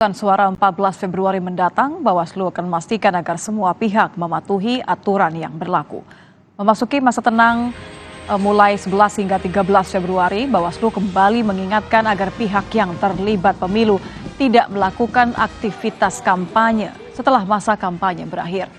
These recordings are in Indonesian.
Suara 14 Februari mendatang, Bawaslu akan memastikan agar semua pihak mematuhi aturan yang berlaku. Memasuki masa tenang mulai 11 hingga 13 Februari, Bawaslu kembali mengingatkan agar pihak yang terlibat pemilu tidak melakukan aktivitas kampanye setelah masa kampanye berakhir.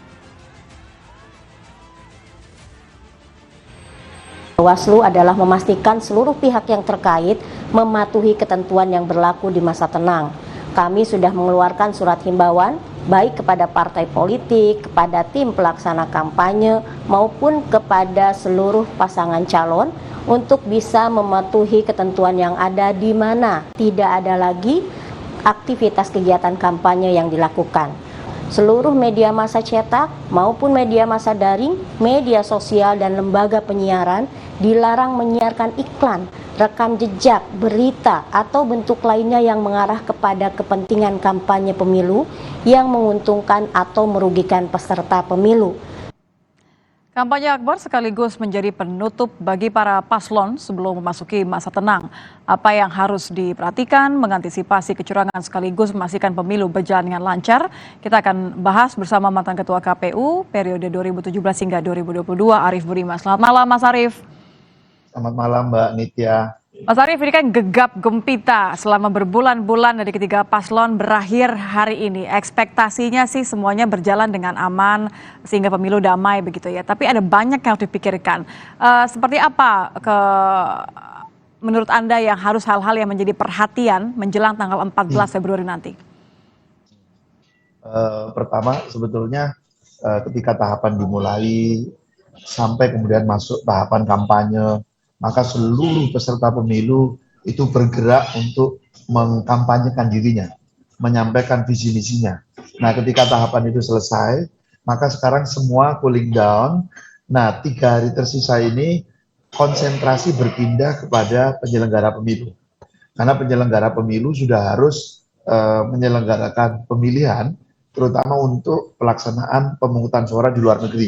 Bawaslu adalah memastikan seluruh pihak yang terkait mematuhi ketentuan yang berlaku di masa tenang. Kami sudah mengeluarkan surat himbauan baik kepada partai politik, kepada tim pelaksana kampanye maupun kepada seluruh pasangan calon untuk bisa mematuhi ketentuan yang ada, di mana tidak ada lagi aktivitas kegiatan kampanye yang dilakukan. Seluruh media massa cetak maupun media massa daring, media sosial dan lembaga penyiaran dilarang menyiarkan iklan, rekam jejak, berita, atau bentuk lainnya yang mengarah kepada kepentingan kampanye pemilu yang menguntungkan atau merugikan peserta pemilu. Kampanye akbar sekaligus menjadi penutup bagi para paslon sebelum memasuki masa tenang. Apa yang harus diperhatikan mengantisipasi kecurangan sekaligus memastikan pemilu berjalan dengan lancar? Kita akan bahas bersama mantan Ketua KPU periode 2017 hingga 2022, Arief Budiman. Selamat malam, Mas Arief. Selamat malam, Mbak Nitya. Mas Arief, ini kan gegap gempita selama berbulan-bulan dari ketiga paslon berakhir hari ini. Ekspektasinya sih semuanya berjalan dengan aman sehingga pemilu damai begitu ya. Tapi ada banyak yang harus dipikirkan. Seperti apa menurut Anda yang harus hal-hal yang menjadi perhatian menjelang tanggal 14 Februari nanti? Pertama sebetulnya ketika tahapan dimulai sampai kemudian masuk tahapan kampanye, maka seluruh peserta pemilu itu bergerak untuk mengkampanyekan dirinya, menyampaikan visi misinya. Nah, ketika tahapan itu selesai, maka sekarang semua cooling down. Nah, 3 hari tersisa ini konsentrasi berpindah kepada penyelenggara pemilu. Karena penyelenggara pemilu sudah harus menyelenggarakan pemilihan, terutama untuk pelaksanaan pemungutan suara di luar negeri.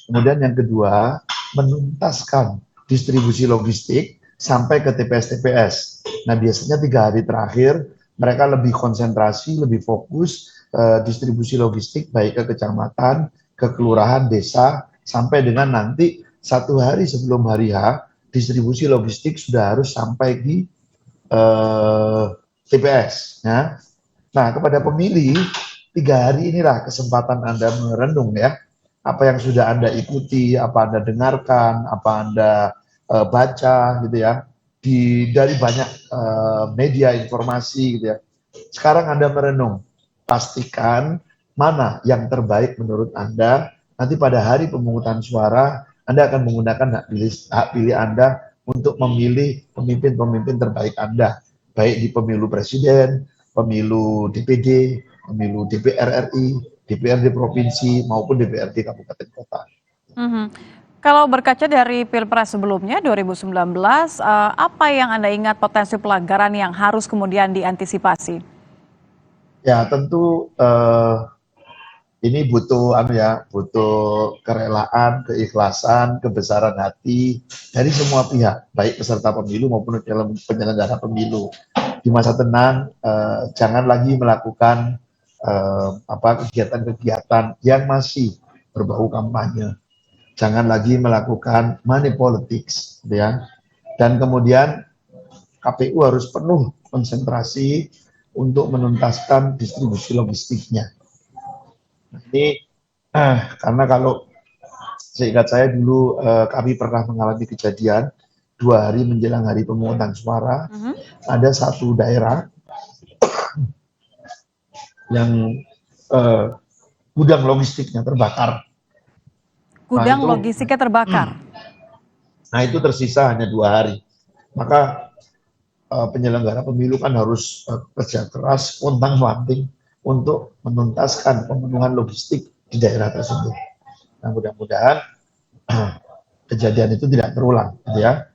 Kemudian yang kedua, menuntaskan distribusi logistik sampai ke TPS-TPS. Nah, biasanya 3 hari terakhir mereka lebih konsentrasi, lebih fokus distribusi logistik baik ke kecamatan, ke kelurahan, desa, sampai dengan nanti 1 hari sebelum hari H, distribusi logistik sudah harus sampai di TPS. Ya. Nah, kepada pemilih, 3 hari inilah kesempatan Anda merenung ya. Apa yang sudah Anda ikuti, apa Anda dengarkan, apa Anda baca gitu ya, dari banyak media informasi gitu ya. Sekarang Anda merenung, pastikan mana yang terbaik menurut Anda. Nanti pada hari pemungutan suara, Anda akan menggunakan hak pilih Anda untuk memilih pemimpin-pemimpin terbaik Anda, baik di pemilu presiden, pemilu DPD, pemilu DPR RI, DPRD provinsi maupun DPRD kabupaten kota. Kalau berkaca dari Pilpres sebelumnya 2019, apa yang Anda ingat potensi pelanggaran yang harus kemudian diantisipasi? Ya tentu ini butuh butuh kerelaan, keikhlasan, kebesaran hati dari semua pihak, baik peserta pemilu maupun penyelenggara pemilu. Di masa tenang, jangan lagi melakukan kegiatan-kegiatan yang masih berbau kampanye. Jangan lagi melakukan money politics, ya. Dan kemudian KPU harus penuh konsentrasi untuk menuntaskan distribusi logistiknya. Ini karena kalau seingat saya dulu kami pernah mengalami kejadian 2 hari menjelang hari pemungutan suara, ada satu daerah yang gudang logistiknya terbakar. Gudang logistiknya terbakar? Nah itu tersisa hanya 2 hari. Maka penyelenggara pemilu kan harus kerja keras, pontang-panting untuk menuntaskan pemenuhan logistik di daerah tersebut. Nah mudah-mudahan kejadian itu tidak terulang, gitu ya.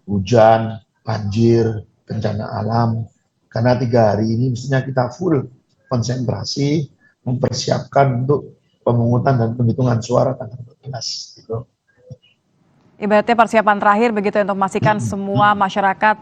Hujan, banjir, bencana alam. Karena 3 hari ini mestinya kita full konsentrasi mempersiapkan untuk pemungutan dan penghitungan suara tanggal 14. Gitu. Ibaratnya persiapan terakhir begitu untuk memastikan semua masyarakat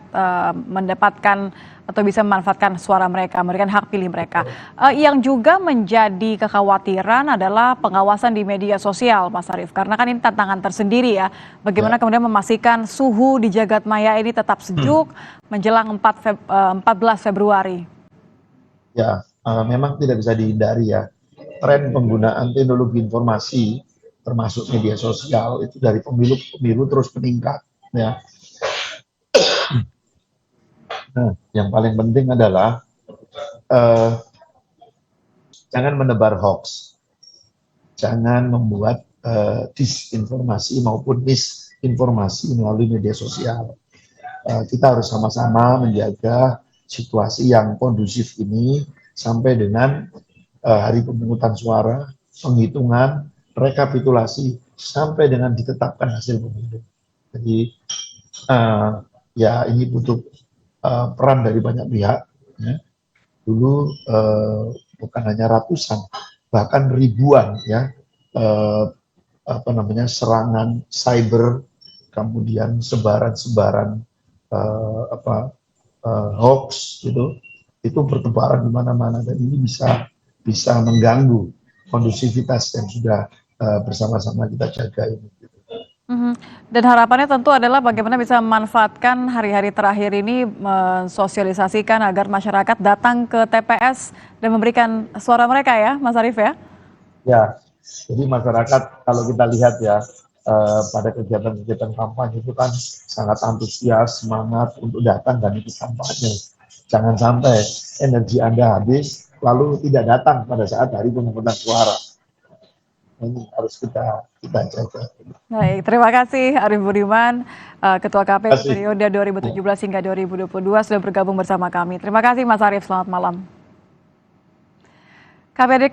mendapatkan atau bisa memanfaatkan suara mereka, memberikan hak pilih mereka. Yang juga menjadi kekhawatiran adalah pengawasan di media sosial, Mas Arief. Karena kan ini tantangan tersendiri ya. Bagaimana Ya, kemudian memastikan suhu di jagat maya ini tetap sejuk menjelang 14 Februari. ya, memang tidak bisa dihindari ya. Tren penggunaan teknologi informasi termasuk media sosial itu dari pemilu ke pemilu terus meningkat ya. Nah, yang paling penting adalah eh, jangan menebar hoax, jangan membuat disinformasi maupun misinformasi melalui media sosial. Kita harus sama-sama menjaga situasi yang kondusif ini sampai dengan hari pemungutan suara, penghitungan, rekapitulasi sampai dengan ditetapkan hasil pemilu. Jadi ya ini butuh peran dari banyak pihak. Ya. Dulu bukan hanya ratusan, bahkan ribuan ya serangan cyber, kemudian sebaran-sebaran hoax gitu, itu bertebaran di mana-mana dan ini bisa mengganggu kondusivitas yang sudah bersama-sama kita jaga ini. Mhm. Dan harapannya tentu adalah bagaimana bisa memanfaatkan hari-hari terakhir ini mensosialisasikan agar masyarakat datang ke TPS dan memberikan suara mereka ya, Mas Arief ya? Ya, jadi masyarakat kalau kita lihat ya pada kegiatan-kegiatan kampanye itu kan sangat antusias, semangat untuk datang dan ikut kampanye. Jangan sampai energi Anda habis lalu tidak datang pada saat hari pemungutan suara. Ini harus kita jaga. Baik, terima kasih Arief Budiman, Ketua KPU Terima kasih. periode 2017 hingga 2022 sudah bergabung bersama kami. Terima kasih Mas Arief, selamat malam. KPD